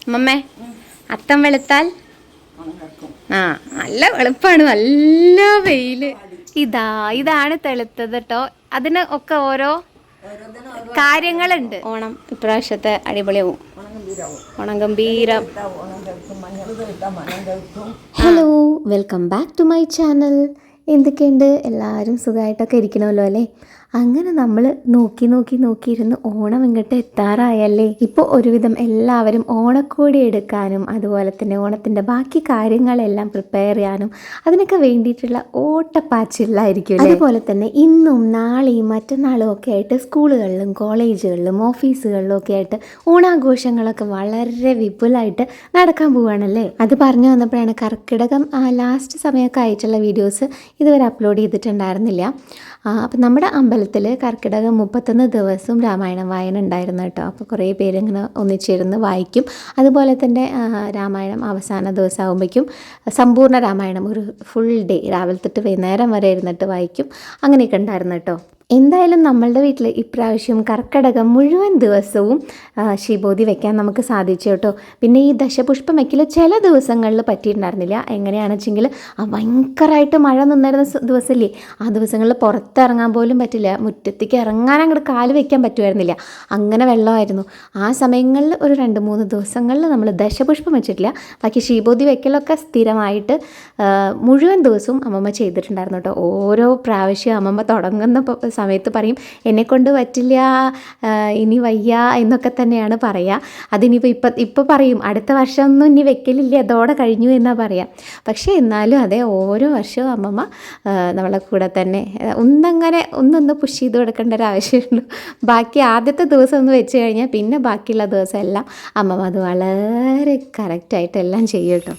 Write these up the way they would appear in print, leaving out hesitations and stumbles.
അമ്മമ്മേ അത്തം വെളുത്താൽ ആ നല്ല വെളുപ്പാണ്, നല്ല വെയില്. ഇതാണ് തെളുത്തത് കേട്ടോ. അതിന് ഒക്കെ ഓരോ കാര്യങ്ങളുണ്ട്. ഓണം ഇപ്രാവശ്യത്തെ അടിപൊളിയാവും. ഓണം ഗംഭീരം. Hello, welcome back to my channel. എന്തൊക്കെയുണ്ട്? എല്ലാവരും സുഖമായിട്ടൊക്കെ ഇരിക്കണമല്ലോ അല്ലേ? അങ്ങനെ നമ്മൾ നോക്കിയിരുന്ന് ഓണം ഇങ്ങോട്ട് എത്താറായല്ലേ. ഇപ്പോൾ ഒരുവിധം എല്ലാവരും ഓണക്കോടി എടുക്കാനും അതുപോലെ തന്നെ ഓണത്തിൻ്റെ ബാക്കി കാര്യങ്ങളെല്ലാം പ്രിപ്പയർ ചെയ്യാനും അതിനൊക്കെ വേണ്ടിയിട്ടുള്ള ഓട്ടപ്പാച്ചിലായിരിക്കും. അതുപോലെ തന്നെ ഇന്നും നാളെയും മറ്റന്നാളും ഒക്കെ ആയിട്ട് സ്കൂളുകളിലും കോളേജുകളിലും ഓഫീസുകളിലും ഒക്കെ ആയിട്ട് ഓണാഘോഷങ്ങളൊക്കെ വളരെ വിപുലമായിട്ട് നടക്കാൻ പോവുകയാണല്ലേ. അത് പറഞ്ഞു വന്നപ്പോഴാണ് കർക്കിടകം ലാസ്റ്റ് സമയമൊക്കെ ആയിട്ടുള്ള വീഡിയോസ് ഇതുവരെ അപ്ലോഡ് ചെയ്തിട്ടുണ്ടായിരുന്നില്ല. അപ്പം നമ്മുടെ അമ്പലത്തിൽ കർക്കിടകം 31 ദിവസവും രാമായണം വായന ഉണ്ടായിരുന്നു കേട്ടോ. അപ്പോൾ കുറേ പേരിങ്ങനെ ഒന്നിച്ചിരുന്ന് വായിക്കും. അതുപോലെ തന്നെ രാമായണം അവസാന ദിവസം ആകുമ്പോഴേക്കും സമ്പൂർണ്ണ രാമായണം ഒരു ഫുൾ ഡേ രാവിലെ തൊട്ട് വൈകുന്നേരം വരെ ഇരുന്നിട്ട് വായിക്കും. അങ്ങനെയൊക്കെ ഉണ്ടായിരുന്നു കേട്ടോ. എന്തായാലും നമ്മളുടെ വീട്ടിൽ ഇപ്രാവശ്യം കർക്കിടകം മുഴുവൻ ദിവസവും ശിവോതി വെക്കാൻ നമുക്ക് സാധിച്ചു കേട്ടോ. പിന്നെ ഈ ദശപുഷ്പം വയ്ക്കൽ ചില ദിവസങ്ങളിൽ പറ്റിയിട്ടുണ്ടായിരുന്നില്ല. എങ്ങനെയാണെന്ന് വെച്ചെങ്കിൽ ഭയങ്കരമായിട്ട് മഴ നിന്നിരുന്ന ദിവസമില്ലേ, ആ ദിവസങ്ങളിൽ പുറത്തിറങ്ങാൻ പോലും പറ്റില്ല. മുറ്റത്തേക്ക് ഇറങ്ങാൻ അങ്ങോട്ട് കാല് വയ്ക്കാൻ പറ്റുമായിരുന്നില്ല, അങ്ങനെ വെള്ളമായിരുന്നു. ആ സമയങ്ങളിൽ ഒരു 2-3 ദിവസങ്ങളിൽ നമ്മൾ ദശപുഷ്പം വെച്ചിട്ടില്ല. ബാക്കി ശിവോതി വെക്കലൊക്കെ സ്ഥിരമായിട്ട് മുഴുവൻ ദിവസവും അമ്മമ്മ ചെയ്തിട്ടുണ്ടായിരുന്നു കേട്ടോ. ഓരോ പ്രാവശ്യം അമ്മമ്മ തുടങ്ങുന്ന സമയത്ത് പറയും എന്നെക്കൊണ്ട് പറ്റില്ല, ഇനി വയ്യ എന്നൊക്കെ തന്നെയാണ് പറയുക. അതിനിപ്പോൾ ഇപ്പോൾ പറയും അടുത്ത വർഷമൊന്നും ഇനി വെക്കലില്ല, അതോടെ കഴിഞ്ഞു എന്നാണ് പറയുക. പക്ഷേ എന്നാലും അതെ, ഓരോ വർഷവും അമ്മമ്മ നമ്മളെ കൂടെ തന്നെ ഒന്നൊന്ന് പുഷ് ചെയ്ത് കൊടുക്കേണ്ട ഒരു ആവശ്യമുള്ളൂ. ബാക്കി ആദ്യത്തെ ദിവസം ഒന്ന് വെച്ച് കഴിഞ്ഞാൽ പിന്നെ ബാക്കിയുള്ള ദിവസം എല്ലാം അമ്മമ്മ അത് വളരെ കറക്റ്റായിട്ടെല്ലാം ചെയ്യും കേട്ടോ.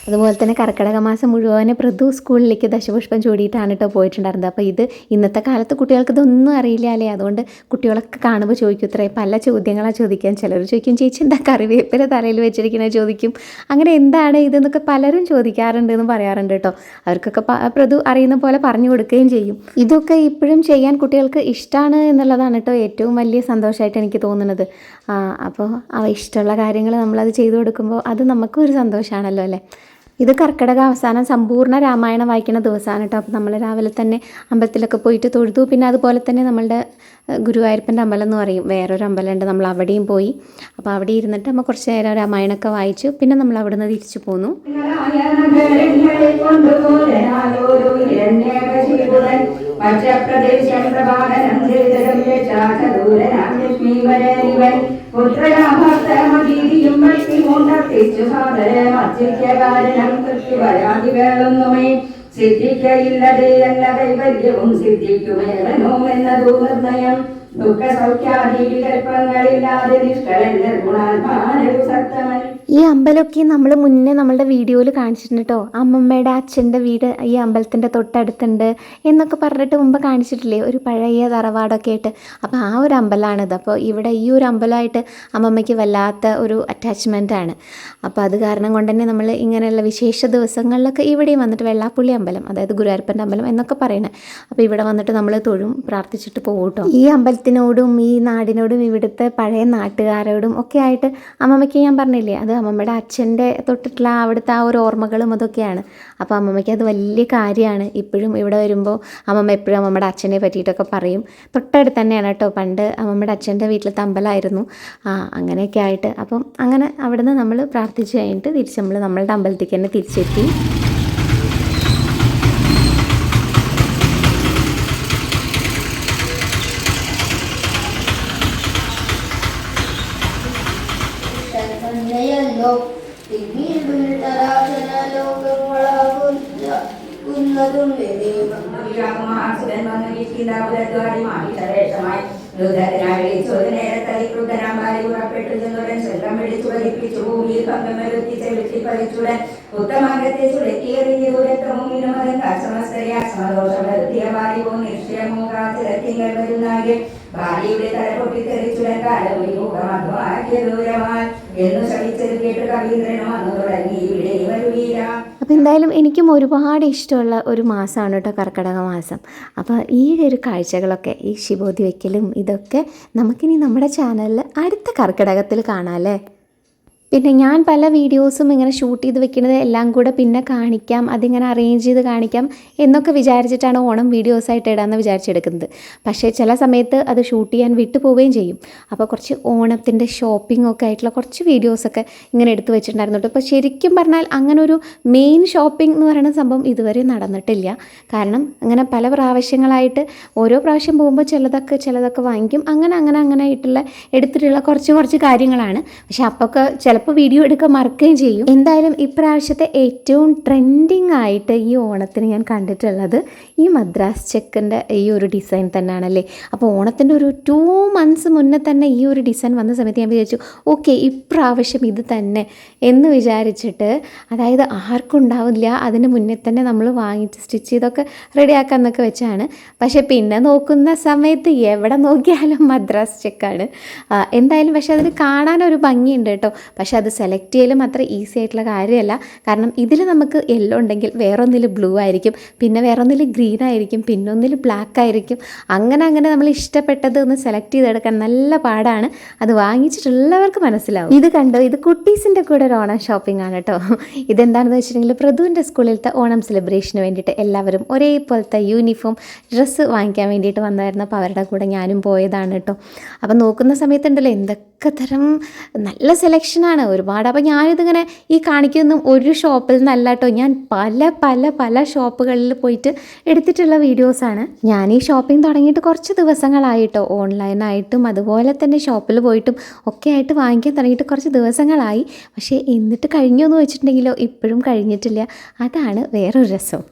അതുപോലെ തന്നെ കർക്കിടക മാസം മുഴുവൻ പ്രതു സ്കൂളിലേക്ക് ദശപുഷ്പം ചൂടിയിട്ടാണ് കേട്ടോ പോയിട്ടുണ്ടായിരുന്നത്. അപ്പോൾ ഇത് ഇന്നത്തെ കാലത്ത് കുട്ടികൾക്ക് ഇതൊന്നും അറിയില്ല അല്ലേ. അതുകൊണ്ട് കുട്ടികളൊക്കെ കാണുമ്പോൾ ചോദിക്കും, ഇത്രയും പല ചോദ്യങ്ങളാണ് ചോദിക്കാൻ. ചിലർ ചോദിക്കും ചേച്ചി എന്താ കറിവേപ്പില തലയിൽ വെച്ചിരിക്കുന്നത് ചോദിക്കും. അങ്ങനെ എന്താണ് ഇതെന്നൊക്കെ പലരും ചോദിക്കാറുണ്ട് എന്ന് പറയാറുണ്ട് കേട്ടോ. അവർക്കൊക്കെ പ്രതു അറിയുന്ന പോലെ പറഞ്ഞു കൊടുക്കുകയും ചെയ്യും. ഇതൊക്കെ ഇപ്പോഴും ചെയ്യാൻ കുട്ടികൾക്ക് ഇഷ്ടമാണ് എന്നുള്ളതാണ് കേട്ടോ ഏറ്റവും വലിയ സന്തോഷമായിട്ട് എനിക്ക് തോന്നുന്നത്. അപ്പോൾ ഇഷ്ടമുള്ള കാര്യങ്ങൾ നമ്മളത് ചെയ്തു കൊടുക്കുമ്പോൾ അത് നമുക്കും ഒരു സന്തോഷമാണല്ലോ അല്ലേ. ഇത് കർക്കിടക അവസാനം സമ്പൂർണ്ണ രാമായണം വായിക്കുന്ന ദിവസമാണ് കേട്ടോ. അപ്പോൾ നമ്മൾ രാവിലെ തന്നെ അമ്പലത്തിലൊക്കെ പോയിട്ട് തൊഴുതു. പിന്നെ അതുപോലെ തന്നെ നമ്മളുടെ ഗുരുവായൂരപ്പൻ്റെ അമ്പലം എന്ന് പറയും, വേറൊരു അമ്പലമുണ്ട്, നമ്മൾ അവിടെയും പോയി. അപ്പോൾ അവിടെ ഇരുന്നിട്ട് നമ്മൾ കുറച്ച് നേരം രാമായണമൊക്കെ വായിച്ചു. പിന്നെ നമ്മൾ അവിടെ നിന്ന് തിരിച്ചു പോന്നു. സിദ്ധിക്കയില്ലതേ എന്ന കൈവല്യവും സിദ്ധിക്കുമേവനോ എന്നതു നിർണയം. ദുഃഖ സൗഖ്യാദി വികല്പങ്ങളില്ലാതെ നിഷ്കളൻ നിർഗുണാത്മാനു സത്തമൻ. ഈ അമ്പലമൊക്കെ നമ്മൾ മുന്നേ നമ്മളുടെ വീഡിയോയിൽ കാണിച്ചിട്ടുണ്ട് കേട്ടോ. അമ്മമ്മയുടെ അച്ഛൻ്റെ വീട് ഈ അമ്പലത്തിൻ്റെ തൊട്ടടുത്തുണ്ട് എന്നൊക്കെ പറഞ്ഞിട്ട് മുമ്പ് കാണിച്ചിട്ടില്ലേ, ഒരു പഴയ തറവാടൊക്കെ ആയിട്ട്. അപ്പോൾ ആ ഒരു അമ്പലമാണിത്. അപ്പോൾ ഇവിടെ ഈ ഒരു അമ്പലമായിട്ട് അമ്മമ്മയ്ക്ക് വല്ലാത്ത ഒരു അറ്റാച്ച്മെൻ്റ് ആണ്. അപ്പോൾ അത് കാരണം കൊണ്ട് തന്നെ നമ്മൾ ഇങ്ങനെയുള്ള വിശേഷ ദിവസങ്ങളിലൊക്കെ ഇവിടെയും വന്നിട്ട് വെള്ളാപ്പള്ളി അമ്പലം, അതായത് ഗുരുവായൂരപ്പൻ്റെ അമ്പലം എന്നൊക്കെ പറയുന്നത്. അപ്പോൾ ഇവിടെ വന്നിട്ട് നമ്മൾ തൊഴും, പ്രാർത്ഥിച്ചിട്ട് പോകും കേട്ടോ. ഈ അമ്പലത്തിനോടും ഈ നാടിനോടും ഇവിടുത്തെ പഴയ നാട്ടുകാരോടും ഒക്കെ ആയിട്ട് അമ്മമ്മയ്ക്ക് ഞാൻ പറഞ്ഞില്ലേ, അത് അമ്മമ്മയുടെ അച്ഛൻ്റെ തൊട്ടിട്ടുള്ള അവിടുത്തെ ആ ഒരു ഓർമ്മകളും അതൊക്കെയാണ്. അപ്പോൾ അമ്മമ്മയ്ക്ക് അത് വലിയ കാര്യമാണ്. ഇപ്പോഴും ഇവിടെ വരുമ്പോൾ അമ്മമ്മ എപ്പോഴും അമ്മമ്മയുടെ അച്ഛനെ പറ്റിയിട്ടൊക്കെ പറയും. തൊട്ടടുത്ത് തന്നെയാണ് കേട്ടോ, പണ്ട് അമ്മമ്മയുടെ അച്ഛൻ്റെ വീട്ടിലത്തെ അമ്പലമായിരുന്നു. അങ്ങനെയൊക്കെ ആയിട്ട് അപ്പം അങ്ങനെ അവിടുന്ന് നമ്മൾ പ്രാർത്ഥിച്ച് കഴിഞ്ഞിട്ട് തിരിച്ച് നമ്മളുടെ അമ്പലത്തേക്ക് തന്നെ തിരിച്ചെത്തി. ഉത്തമാംഗത്തെ ചുടക്കിയെറിഞ്ഞ് ദൂരത്തമും നിശ്ചയമോകാത്തിങ്ങൾ വരുന്നാകെ ഭാര്യയുടെ തല പൊട്ടിത്തെറിച്ചുടൻ കാലം വിമുഖമാക്കിയ ദൂരമായി എന്നു ശ്രമിച്ചത് കേട്ട് കവീന്ദ്രനും അന്ന് തുടങ്ങി ഇവിടെ വരുവീര. അപ്പോൾ എന്തായാലും എനിക്കും ഒരുപാട് ഇഷ്ടമുള്ള ഒരു മാസമാണ് കേട്ടോ കർക്കിടക മാസം. അപ്പോൾ ഈ ഒരു കാഴ്ചകളൊക്കെ, ഈ ശിവോതി വയ്ക്കലും ഇതൊക്കെ നമുക്കിനി നമ്മുടെ ചാനലിൽ അടുത്ത കർക്കിടകത്തിൽ കാണാം അല്ലേ. പിന്നെ ഞാൻ പല വീഡിയോസും ഇങ്ങനെ ഷൂട്ട് ചെയ്ത് വെക്കുന്നത് എല്ലാം കൂടെ പിന്നെ കാണിക്കാം, അതിങ്ങനെ അറേഞ്ച് ചെയ്ത് കാണിക്കാം എന്നൊക്കെ വിചാരിച്ചിട്ടാണ് ഓണം വീഡിയോസായിട്ട് ഇടാമെന്ന് വിചാരിച്ചെടുക്കുന്നത്. പക്ഷേ ചില സമയത്ത് അത് ഷൂട്ട് ചെയ്യാൻ വിട്ടു പോവുകയും ചെയ്യും. അപ്പോൾ കുറച്ച് ഓണത്തിൻ്റെ ഷോപ്പിംഗ് ഒക്കെ ആയിട്ടുള്ള കുറച്ച് വീഡിയോസൊക്കെ ഇങ്ങനെ എടുത്ത് വെച്ചിട്ടുണ്ടായിരുന്നു കേട്ടോ. അപ്പോൾ ശരിക്കും പറഞ്ഞാൽ അങ്ങനെ ഒരു മെയിൻ ഷോപ്പിംഗ് എന്ന് പറയുന്ന സംഭവം ഇതുവരെ നടന്നിട്ടില്ല. കാരണം അങ്ങനെ പല പ്രാവശ്യങ്ങളായിട്ട് ഓരോ പ്രാവശ്യം പോകുമ്പോൾ ചിലതൊക്കെ വാങ്ങിക്കും. അങ്ങനെ ആയിട്ടുള്ള എടുത്തിട്ടുള്ള കുറച്ച് കാര്യങ്ങളാണ്. പക്ഷെ അപ്പൊക്കെ ചിലപ്പോൾ വീഡിയോ എടുക്കാൻ മറക്കുകയും ചെയ്യും. എന്തായാലും ഇപ്രാവശ്യത്തെ ഏറ്റവും ട്രെൻഡിങ് ആയിട്ട് ഈ ഓണത്തിന് ഞാൻ കണ്ടിട്ടുള്ളത് ഈ മദ്രാസ് ചെക്കിൻ്റെ ഈ ഒരു ഡിസൈൻ തന്നെയാണല്ലേ. അപ്പോൾ ഓണത്തിൻ്റെ ഒരു 2 months മുന്നേ തന്നെ ഈ ഒരു ഡിസൈൻ വന്ന സമയത്ത് ഞാൻ വിചാരിച്ചു ഓക്കെ ഇപ്രാവശ്യം ഇത് തന്നെ എന്ന് വിചാരിച്ചിട്ട്, അതായത് ആർക്കും ഉണ്ടാവില്ല, അതിന് മുന്നേ തന്നെ നമ്മൾ വാങ്ങിച്ച് സ്റ്റിച്ച് ചെയ്തൊക്കെ റെഡിയാക്കാമെന്നൊക്കെ വെച്ചാണ്. പക്ഷേ പിന്നെ നോക്കുന്ന സമയത്ത് എവിടെ നോക്കിയാലും മദ്രാസ് ചെക്കാണ്. എന്തായാലും പക്ഷേ അതിന് കാണാനൊരു ഭംഗിയുണ്ട് കേട്ടോ. പക്ഷേ അത് സെലക്ട് ചെയ്യലും അത്ര ഈസി ആയിട്ടുള്ള കാര്യമല്ല. കാരണം ഇതിൽ നമുക്ക് യെല്ലോ ഉണ്ടെങ്കിൽ വേറൊന്നിൽ ബ്ലൂ ആയിരിക്കും, പിന്നെ വേറൊന്നിൽ ഗ്രീൻ ആയിരിക്കും, പിന്നെ ഒന്നിൽ ബ്ലാക്ക് ആയിരിക്കും. അങ്ങനെ നമ്മൾ ഇഷ്ടപ്പെട്ടത് ഒന്ന് സെലക്ട് ചെയ്തെടുക്കാൻ നല്ല പാടാണ്. അത് വാങ്ങിച്ചിട്ടുള്ളവർക്ക് മനസ്സിലാവും. ഇത് കണ്ടോ, ഇത് കുട്ടീസിൻ്റെ കൂടെ ഒരു ഓണം ഷോപ്പിംഗ് ആണ് കേട്ടോ. ഇതെന്താണെന്ന് വെച്ചിട്ടുണ്ടെങ്കിൽ പ്രതുവിൻ്റെ സ്കൂളിലത്തെ ഓണം സെലിബ്രേഷന് വേണ്ടിയിട്ട് എല്ലാവരും ഒരേപോലത്തെ യൂണിഫോം ഡ്രസ്സ് വാങ്ങിക്കാൻ വേണ്ടിയിട്ട് വന്നായിരുന്നു. അപ്പോൾ അവരുടെ കൂടെ ഞാനും പോയതാണ് കേട്ടോ. അപ്പോൾ നോക്കുന്ന സമയത്തുണ്ടല്ലോ എന്തൊക്കെ തരം നല്ല സെലക്ഷനാണ് ഒരുപാട്. അപ്പോൾ ഞാനിതിങ്ങനെ ഈ കാണിക്കുന്ന ഒരു ഷോപ്പിൽ നിന്നല്ല കേട്ടോ, ഞാൻ പല ഷോപ്പുകളിൽ പോയിട്ട് എടുത്തിട്ടുള്ള വീഡിയോസാണ്. ഞാൻ ഈ ഷോപ്പിംഗ് തുടങ്ങിയിട്ട് കുറച്ച് ദിവസങ്ങളായിട്ടോ, ഓൺലൈനായിട്ടും അതുപോലെ തന്നെ ഷോപ്പിൽ പോയിട്ടും ഒക്കെ ആയിട്ട് വാങ്ങിക്കാൻ തുടങ്ങിയിട്ട് കുറച്ച് ദിവസങ്ങളായി. പക്ഷേ എന്നിട്ട് കഴിഞ്ഞു എന്ന് വെച്ചിട്ടുണ്ടെങ്കിലോ ഇപ്പോഴും കഴിഞ്ഞിട്ടില്ല. അതാണ് വേറൊരു രസം.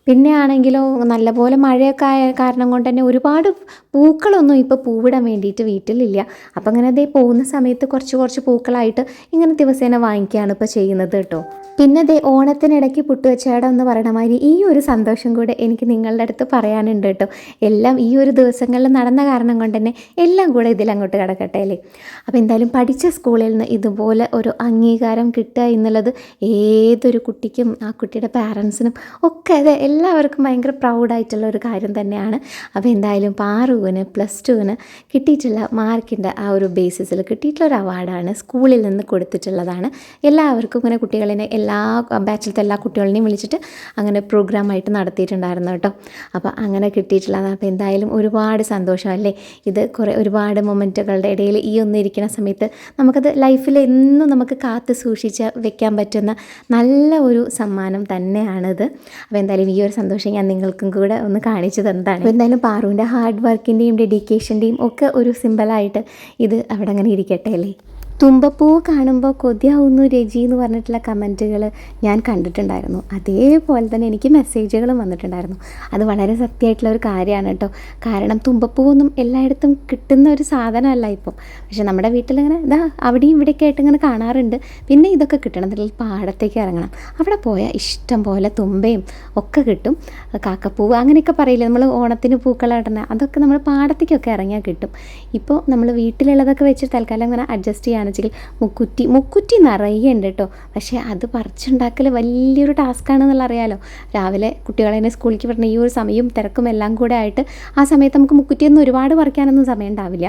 പിന്നെ ആണെങ്കിലോ നല്ലപോലെ മഴയൊക്കെ ആയ കാരണം കൊണ്ട് തന്നെ ഒരുപാട് പൂക്കളൊന്നും ഇപ്പോൾ പൂവിടാൻ വേണ്ടിയിട്ട് വീട്ടിലില്ല. അപ്പം അങ്ങനെ അതേ പോകുന്ന സമയത്ത് കുറച്ച് പൂക്കളായിട്ട് ഇങ്ങനെ ദിവസേന വാങ്ങിക്കുകയാണ് ഇപ്പോൾ ചെയ്യുന്നത് കേട്ടോ. പിന്നെ ദേ ഓണത്തിനിടയ്ക്ക് പുട്ടുവച്ചാടം എന്ന് പറയണ മാതിരി ഈ ഒരു സന്തോഷം കൂടെ എനിക്ക് നിങ്ങളുടെ അടുത്ത് പറയാനുണ്ട് കേട്ടോ. എല്ലാം ഈ ഒരു ദിവസങ്ങളിൽ നടന്ന കാരണം കൊണ്ട് തന്നെ എല്ലാം കൂടെ ഇതിലങ്ങോട്ട് കിടക്കട്ടെ അല്ലേ. അപ്പോൾ എന്തായാലും പഠിച്ച സ്കൂളിൽ നിന്ന് ഇതുപോലെ ഒരു അംഗീകാരം കിട്ടുക എന്നുള്ളത് ഏതൊരു കുട്ടിക്കും ആ കുട്ടിയുടെ പാരൻസിനും ഒക്കെ അതെ എല്ലാവർക്കും ഭയങ്കര പ്രൗഡായിട്ടുള്ള ഒരു കാര്യം തന്നെയാണ്. അപ്പോൾ എന്തായാലും പാറുവിന് +2 കിട്ടിയിട്ടുള്ള മാർക്കിൻ്റെ ആ ഒരു ബേസിസിൽ കിട്ടിയിട്ടുള്ള ഒരു അവാർഡാണ്, സ്കൂളിൽ നിന്ന് കൊടുത്തിട്ടുള്ളതാണ്. എല്ലാവർക്കും ഇങ്ങനെ കുട്ടികളിനെ എല്ലാ ബാച്ചിലത്തെ എല്ലാ കുട്ടികളെയും വിളിച്ചിട്ട് അങ്ങനെ പ്രോഗ്രാമായിട്ട് നടത്തിയിട്ടുണ്ടായിരുന്നു കേട്ടോ. അപ്പോൾ അങ്ങനെ കിട്ടിയിട്ടുള്ളതാണ്. അപ്പോൾ എന്തായാലും ഒരുപാട് സന്തോഷമല്ലേ. ഇത് ഒരുപാട് മൊമെൻറ്റുകളുടെ ഇടയിൽ ഈ ഒന്നിരിക്കുന്ന സമയത്ത് നമുക്കത് ലൈഫിൽ എന്നും നമുക്ക് കാത്ത് സൂക്ഷിച്ച് വെക്കാൻ പറ്റുന്ന നല്ല ഒരു സമ്മാനം തന്നെയാണിത്. അപ്പോൾ എന്തായാലും ഈ ഒരു സന്തോഷം ഞാൻ നിങ്ങൾക്കും കൂടെ ഒന്ന് കാണിച്ചു തന്നതാണ്. അപ്പോൾ എന്തായാലും പാറുവിൻ്റെ ഹാർഡ് വർക്കിൻ്റെയും ഡെഡിക്കേഷൻ്റെയും ഒക്കെ ഒരു സിമ്പിളായിട്ട് ഇത് അവിടെ അങ്ങനെ ഇരിക്കട്ടെ അല്ലേ. തുമ്പപ്പൂ കാണുമ്പോൾ കൊതിയാവുന്നു രജി എന്ന് പറഞ്ഞിട്ടുള്ള കമൻറ്റുകൾ ഞാൻ കണ്ടിട്ടുണ്ടായിരുന്നു. അതേപോലെ തന്നെ എനിക്ക് മെസ്സേജുകളും വന്നിട്ടുണ്ടായിരുന്നു. അത് വളരെ സത്യമായിട്ടുള്ള ഒരു കാര്യമാണ് കേട്ടോ. കാരണം തുമ്പപ്പൂവൊന്നും എല്ലായിടത്തും കിട്ടുന്ന ഒരു സാധനമല്ല ഇപ്പം. പക്ഷെ നമ്മുടെ വീട്ടിലിങ്ങനെ അവിടെയും ഇവിടെയൊക്കെ ആയിട്ട് ഇങ്ങനെ കാണാറുണ്ട്. പിന്നെ ഇതൊക്കെ കിട്ടണമെന്നുണ്ടെങ്കിൽ പാടത്തേക്ക് ഇറങ്ങണം. അവിടെ പോയാൽ ഇഷ്ടം പോലെ തുമ്പയും ഒക്കെ കിട്ടും. കാക്കപ്പൂവ് അങ്ങനെയൊക്കെ പറയില്ലേ നമ്മൾ ഓണത്തിന് പൂക്കളിടണ, അതൊക്കെ നമ്മൾ പാടത്തേക്കൊക്കെ ഇറങ്ങിയാൽ കിട്ടും. ഇപ്പോൾ നമ്മൾ വീട്ടിലുള്ളതൊക്കെ വെച്ച് തൽക്കാലം അങ്ങനെ അഡ്ജസ്റ്റ് ചെയ്യാൻ വെച്ചാൽ മുക്കുറ്റി നിറയെ ഉണ്ട് കേട്ടോ. പക്ഷേ അത് പറിച്ചുണ്ടാക്കൽ വലിയൊരു ടാസ്ക്കാണെന്നുള്ള അറിയാലോ. രാവിലെ കുട്ടികളെ തന്നെ സ്കൂളിലേക്ക് പറഞ്ഞ ഈ ഒരു സമയവും തിരക്കും എല്ലാം കൂടെ ആയിട്ട് ആ സമയത്ത് നമുക്ക് മുക്കുറ്റിയൊന്നും ഒരുപാട് പറിക്കാനൊന്നും സമയം ഉണ്ടാവില്ല.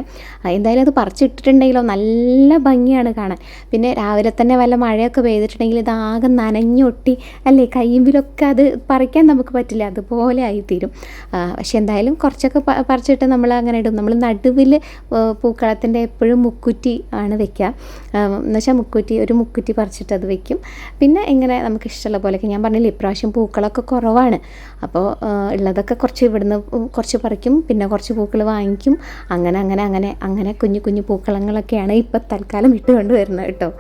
എന്തായാലും അത് പറിച്ചിട്ടിട്ടുണ്ടെങ്കിലോ നല്ല ഭംഗിയാണ് കാണാൻ. പിന്നെ രാവിലെ തന്നെ വല്ല മഴയൊക്കെ പെയ്തിട്ടുണ്ടെങ്കിൽ ഇതാകെ നനഞ്ഞൊട്ടി അല്ലേ, കയ്യുമ്പിലൊക്കെ അത് പറിക്കാൻ നമുക്ക് പറ്റില്ല, അതുപോലെ ആയിത്തീരും. പക്ഷെ എന്തായാലും കുറച്ചൊക്കെ പറിച്ചിട്ട് നമ്മൾ അങ്ങനെ ഇടും. നമ്മൾ നടുവിൽ പൂക്കളത്തിൻ്റെ എപ്പോഴും മുക്കുറ്റി ആണ് വെക്കുക. എന്നുവെച്ചാൽ ഒരു മുക്കുറ്റി പറിച്ചിട്ട് അത് വെക്കും. പിന്നെ ഇങ്ങനെ നമുക്ക് ഇഷ്ടമുള്ള പോലെയൊക്കെ, ഞാൻ പറഞ്ഞില്ല ഇപ്രാവശ്യം പൂക്കളൊക്കെ കുറവാണ്. അപ്പോൾ ഉള്ളതൊക്കെ കുറച്ച് ഇവിടുന്ന് കുറച്ച് പറിക്കും, പിന്നെ കുറച്ച് പൂക്കൾ വാങ്ങിക്കും. അങ്ങനെ കുഞ്ഞു പൂക്കളങ്ങളൊക്കെയാണ് ഇപ്പോൾ തൽക്കാലം ഇട്ടുകൊണ്ട് വരുന്നത് കേട്ടോ.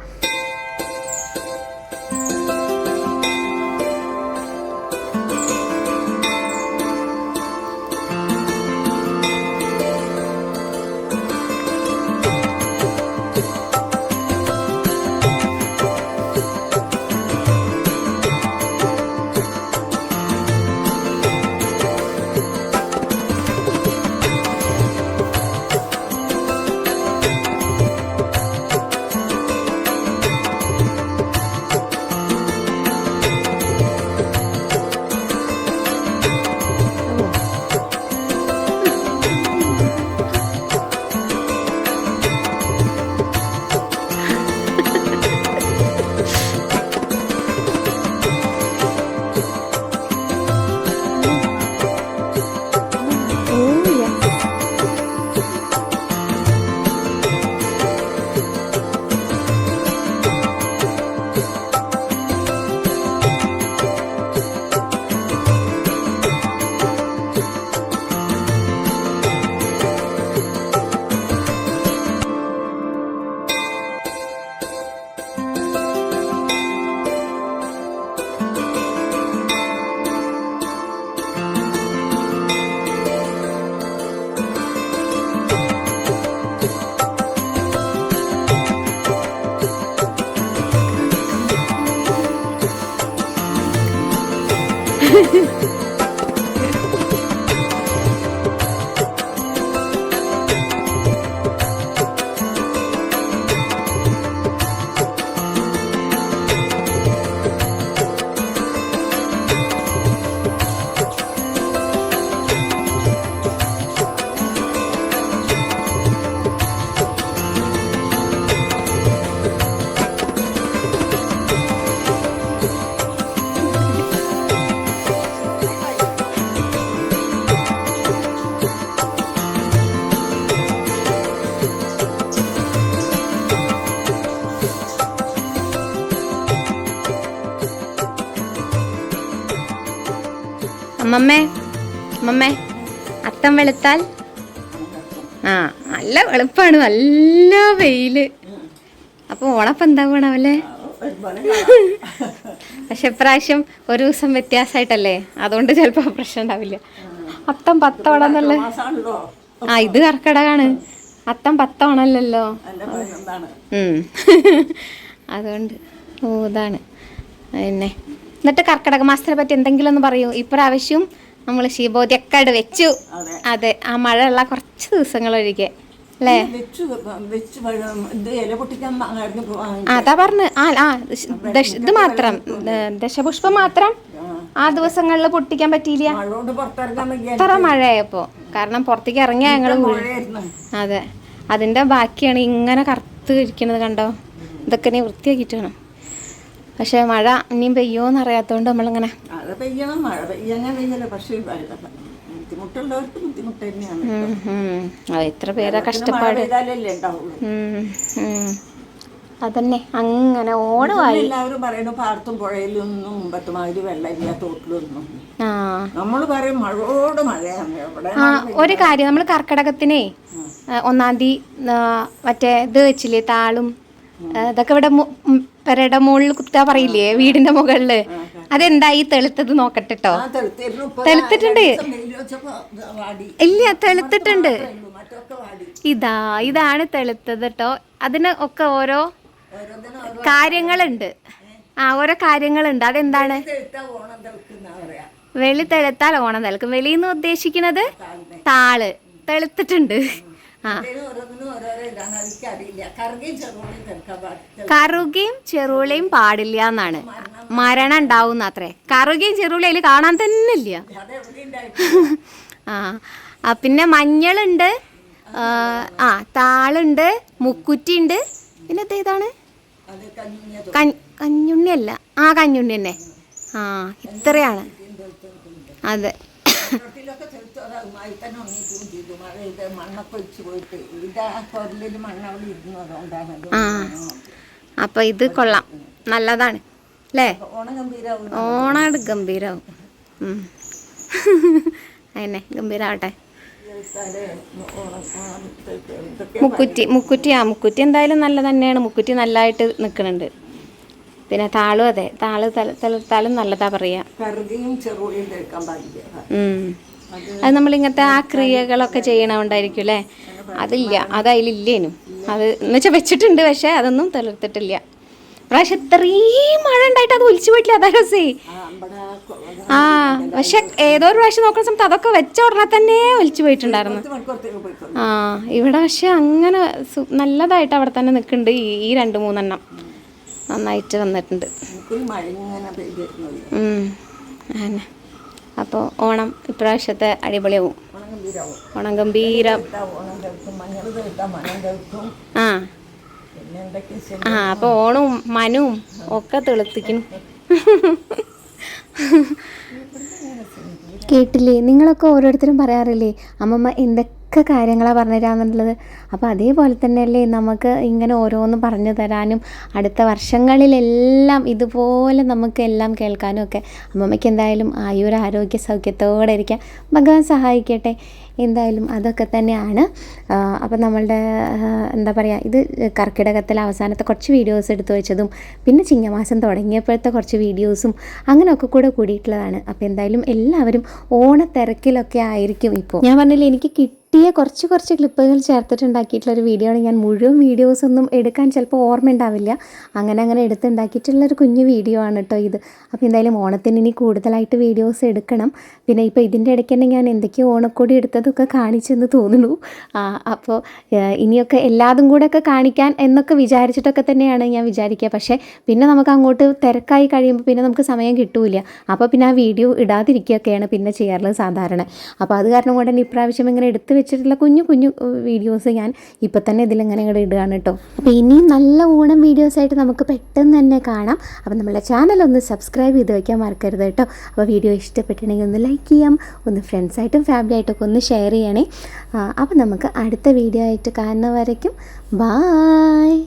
അമ്മമ്മേ അമ്മമ്മേ അത്തം വെളുത്താൽ ആ നല്ല വെളുപ്പാണ്, നല്ല വെയില്. അപ്പൊ ഓണപ്പം എന്താ വേണമല്ലേ? പക്ഷെ ഇപ്രാവശ്യം ഒരു ദിവസം വ്യത്യാസമായിട്ടല്ലേ, അതുകൊണ്ട് ചിലപ്പോ പ്രശ്നം ഉണ്ടാവില്ല. അത്തം 10 ഓണമെന്നുള്ള ആ ഇത് കർക്കിടകാണ്, അത്തം 10 ഓണമല്ലല്ലോ. അതുകൊണ്ട് ഇതാണ് പിന്നെ. എന്നിട്ട് കർക്കിടക മാസത്തിനെ പറ്റി എന്തെങ്കിലും ഒന്ന് പറയൂ. ഇപ്രാവശ്യം നമ്മൾ ശീബോധിയൊക്കെ വെച്ചു. അതെ, ആ മഴയുള്ള കുറച്ച് ദിവസങ്ങൾ ഒഴികെ അല്ലേ? അതാ പറഞ്ഞ് ഇത് മാത്രം ദശപുഷ്പം മാത്രം ആ ദിവസങ്ങളിൽ പൊട്ടിക്കാൻ പറ്റിയില്ല, അത്ര മഴയായപ്പോ. കാരണം പുറത്തേക്ക് ഇറങ്ങിയ ഞങ്ങള് അതെ, അതിന്റെ ബാക്കിയാണ് ഇങ്ങനെ കറുത്ത് ഇരിക്കുന്നത് കണ്ടോ. ഇതൊക്കെ നീ വൃത്തിയാക്കിയിട്ട് വേണം. പക്ഷെ മഴ ഇനിയും പെയ്യോന്ന് അറിയാത്തോണ്ട് നമ്മളിങ്ങനെ എത്ര പേരാ കഷ്ടപ്പാട്. അതന്നെ അങ്ങനെ ഓണമായി. എല്ലാവരും പറയണു പാടത്തും പുഴയിലൊന്നും മുമ്പത്തുമാതിരി വെള്ളമില്ല, തോട്ടിലൊന്നും. നമ്മള് പറയും മഴയോട് മഴയാണ്. ഒരു കാര്യം, നമ്മൾ കർക്കിടകത്തിനെ 1-ാം തീയതി മറ്റേ ഇത് വെച്ചില്ലേ, താളും ഇതൊക്കെ ഇവിടെ പെരയുടെ മുകളിൽ കുത്താ പറയില്ലേ, വീടിന്റെ മുകളില്. അതെന്തായി തെളുത്തത് നോക്കട്ടെ കേട്ടോ. തെളുത്തിട്ടുണ്ട്, ഇല്ല തെളുത്തിട്ടുണ്ട്. ഇതാണ് തെളുത്തത് കേട്ടോ. അതിന് ഒക്കെ ഓരോ കാര്യങ്ങളുണ്ട്. ഓരോ കാര്യങ്ങളുണ്ട്. അതെന്താണ്? വെളി തെളുത്താൽ ഓണം തെളുക്കും. വെളിന്ന് ഉദ്ദേശിക്കുന്നത് താള് തെളുത്തിട്ടുണ്ട്. കറുകയും ചെറുളയും പാടില്ല എന്നാണ്, മരണം ഉണ്ടാവും അത്രേ. കറുകയും ചെറുളയും അതിൽ കാണാൻ തന്നെ ഇല്ല. പിന്നെ മഞ്ഞളുണ്ട്, താളുണ്ട്, മുക്കുറ്റി ഉണ്ട്. പിന്നെ ഇതാണ് കഞ്ഞുണ്ണി അല്ല, കഞ്ഞുണ്ണി തന്നെ. ഇത്രയാണ്. അതെ, അപ്പൊ ഇത് കൊള്ളാം, നല്ലതാണ് അല്ലേ? ഓണം ഗംഭീരാവും. അതന്നെ, ഗംഭീരാവട്ടെ. മുക്കുറ്റി എന്തായാലും നല്ല തന്നെയാണ്. മുക്കുറ്റി നല്ലതായിട്ട് നിൽക്കുന്നുണ്ട്. പിന്നെ താളും അതെ, താളും നല്ലതാ പറയാ. അത് നമ്മളിങ്ങനത്തെ ആ ക്രിയകളൊക്കെ ചെയ്യണോണ്ടായിരിക്കും അല്ലേ? അതില്ല, അത് അതിലില്ലേനും. അത് എന്നുവെച്ചാൽ വെച്ചിട്ടുണ്ട്, പക്ഷെ അതൊന്നും തെളിർത്തിട്ടില്ല. പ്രാവശ്യം ഇത്രയും മഴ ഉണ്ടായിട്ട് അത് ഒലിച്ചു പോയിട്ടില്ല. അതാ രസേ. പക്ഷെ ഏതോ ഒരു പ്രാവശ്യം നോക്കുന്ന സമയത്ത് അതൊക്കെ വെച്ച ഉടനെ തന്നെ ഒലിച്ചു പോയിട്ടുണ്ടായിരുന്നു. ഇവിടെ പക്ഷെ അങ്ങനെ നല്ലതായിട്ട് അവിടെ തന്നെ നിൽക്കുന്നുണ്ട്. ഈ 2-3 എണ്ണം നന്നായിട്ട് വന്നിട്ടുണ്ട്. അങ്ങനെ അപ്പോൾ ഓണം ഇപ്രാവശ്യത്തെ അടിപൊളിയാവും. ഓണം ഗംഭീരം. അപ്പോൾ ഓണവും മനുവും ഒക്കെ തെളുത്തിക്കണം. കേട്ടില്ലേ? നിങ്ങളൊക്കെ ഓരോരുത്തരും പറയാറില്ലേ അമ്മമ്മ എന്തൊക്കെ കാര്യങ്ങളാണ് പറഞ്ഞു തരാമെന്നുള്ളത്. അപ്പോൾ അതേപോലെ തന്നെയല്ലേ നമുക്ക് ഇങ്ങനെ ഓരോന്നും പറഞ്ഞു തരാനും അടുത്ത വർഷങ്ങളിലെല്ലാം ഇതുപോലെ നമുക്ക് എല്ലാം കേൾക്കാനും ഒക്കെ. അമ്മമ്മയ്ക്ക് എന്തായാലും ആരോഗ്യ സൗഖ്യത്തോടെ ഇരിക്കാൻ ഭഗവാൻ സഹായിക്കട്ടെ. എന്തായാലും അതൊക്കെ തന്നെയാണ്. അപ്പം നമ്മളുടെ എന്താ പറയുക, ഇത് കർക്കിടകത്തിലെ അവസാനത്തെ കുറച്ച് വീഡിയോസ് എടുത്തു വെച്ചതും പിന്നെ ചിങ്ങമാസം തുടങ്ങിയപ്പോഴത്തെ കുറച്ച് വീഡിയോസും അങ്ങനെയൊക്കെ കൂടെ കൂടിയിട്ടുള്ളതാണ്. അപ്പോൾ എന്തായാലും എല്ലാവരും ഓണത്തിരക്കിലൊക്കെ ആയിരിക്കും ഇപ്പോൾ. ഞാൻ പറഞ്ഞില്ലേ, എനിക്ക് കിട്ടിയ കുറച്ച് ക്ലിപ്പുകൾ ചേർത്തിട്ടുണ്ടാക്കിയിട്ടുള്ളൊരു വീഡിയോ ആണ്. ഞാൻ മുഴുവൻ വീഡിയോസൊന്നും എടുക്കാൻ ചിലപ്പോൾ ഓർമ്മ ഉണ്ടാവില്ല. അങ്ങനെ എടുത്തുണ്ടാക്കിയിട്ടുള്ളൊരു കുഞ്ഞു വീഡിയോ ആണ് കേട്ടോ ഇത്. അപ്പോൾ എന്തായാലും ഓണത്തിന് ഇനി കൂടുതലായിട്ട് വീഡിയോസ് എടുക്കണം. പിന്നെ ഇപ്പോൾ ഇതിൻ്റെ ഇടയ്ക്ക് തന്നെ ഞാൻ എന്തൊക്കെയോ ഓണക്കോടി എടുത്തതൊക്കെ കാണിച്ചെന്ന് തോന്നുന്നു. അപ്പോൾ ഇനിയൊക്കെ എല്ലാതും കൂടെയൊക്കെ കാണിക്കാൻ എന്നൊക്കെ വിചാരിച്ചിട്ടൊക്കെ തന്നെയാണ് ഞാൻ വിചാരിക്കുക. പക്ഷേ പിന്നെ നമുക്ക് അങ്ങോട്ട് തിരക്കായി കഴിയുമ്പോൾ പിന്നെ നമുക്ക് സമയം കിട്ടൂല. അപ്പോൾ പിന്നെ ആ വീഡിയോ ഇടാതിരിക്കുകയൊക്കെയാണ് പിന്നെ ചെയ്യാറുള്ളത് സാധാരണ. അപ്പോൾ അത് കാരണം കൊണ്ട് തന്നെ ഇപ്രാവശ്യം ഇങ്ങനെ എടുത്ത് വെച്ചിട്ടുള്ള കുഞ്ഞു വീഡിയോസ് ഞാൻ ഇപ്പം തന്നെ ഇതിലിങ്ങനെ ഇങ്ങോട്ട് ഇടുകയാണ് കേട്ടോ. അപ്പോൾ ഇനിയും നല്ല ഓണം വീഡിയോസായിട്ട് നമുക്ക് പെട്ടെന്ന് തന്നെ കാണാം. അപ്പോൾ നമ്മളെ ചാനലൊന്ന് സബ്സ്ക്രൈബ് ചെയ്ത് വയ്ക്കാൻ മറക്കരുത് കേട്ടോ. അപ്പോൾ വീഡിയോ ഇഷ്ടപ്പെട്ടിട്ടുണ്ടെങ്കിൽ ഒന്ന് ലൈക്ക് ചെയ്യാം, ഒന്ന് ഫ്രണ്ട്സായിട്ടും ഫാമിലി ആയിട്ടൊക്കെ ഒന്ന് ഷെയർ ചെയ്യണേ. അപ്പോൾ നമുക്ക് അടുത്ത വീഡിയോ ആയിട്ട് കാണുന്നവരേക്കും ബായ്.